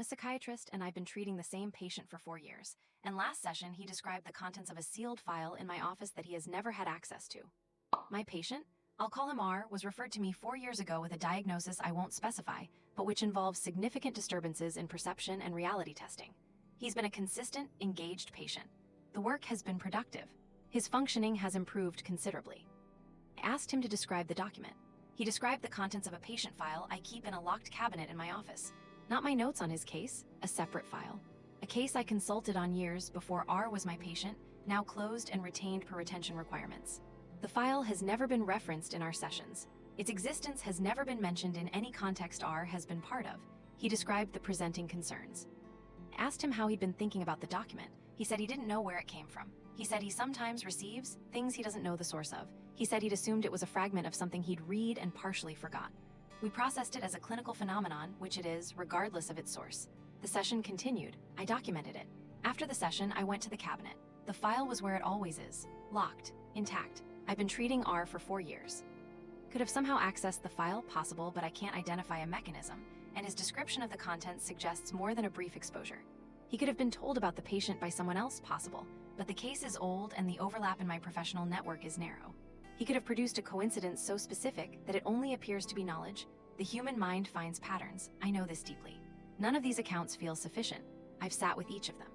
a psychiatrist and I've been treating the same patient for 4 years. And last session, he described the contents of a sealed file in my office that he has never had access to. My patient, I'll call him R, was referred to me 4 years ago with a diagnosis I won't specify, but which involves significant disturbances in perception and reality testing. He's been a consistent, engaged patient. The work has been productive. His functioning has improved considerably. I asked him to describe the document. He described the contents of a patient file I keep in a locked cabinet in my office. Not my notes on his case, a separate file. A case I consulted on years before R was my patient, now closed and retained per retention requirements. The file has never been referenced in our sessions. Its existence has never been mentioned in any context R has been part of. He described the presenting concerns. I asked him how he'd been thinking about the document. He said he didn't know where it came from. He said he sometimes receives things he doesn't know the source of. He said he'd assumed it was a fragment of something he'd read and partially forgot. We processed it as a clinical phenomenon, which it is, regardless of its source. The session continued. I documented it. After the session, I went to the cabinet. The file was where it always is, locked, intact. I've been treating R for 4 years. Could have somehow accessed the file, possible, but I can't identify a mechanism, and his description of the contents suggests more than a brief exposure. He could have been told about the patient by someone else, possible, but the case is old and the overlap in my professional network is narrow. He could have produced a coincidence so specific that it only appears to be knowledge. The human mind finds patterns. I know this deeply. None of these accounts feel sufficient. I've sat with each of them.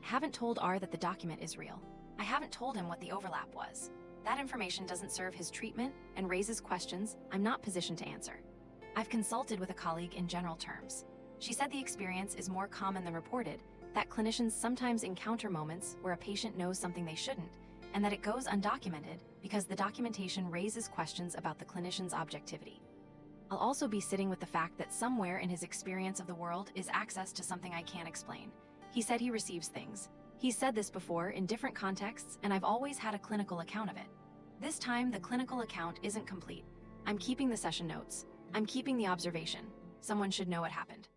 I haven't told R that the document is real. I haven't told him what the overlap was. That information doesn't serve his treatment and raises questions I'm not positioned to answer. I've consulted with a colleague in general terms. She said the experience is more common than reported, that clinicians sometimes encounter moments where a patient knows something they shouldn't, and that it goes undocumented because the documentation raises questions about the clinician's objectivity. I'll also be sitting with the fact that somewhere in his experience of the world is access to something I can't explain. He said he receives things. He's said this before in different contexts, and I've always had a clinical account of it. This time, the clinical account isn't complete. I'm keeping the session notes. I'm keeping the observation. Someone should know what happened.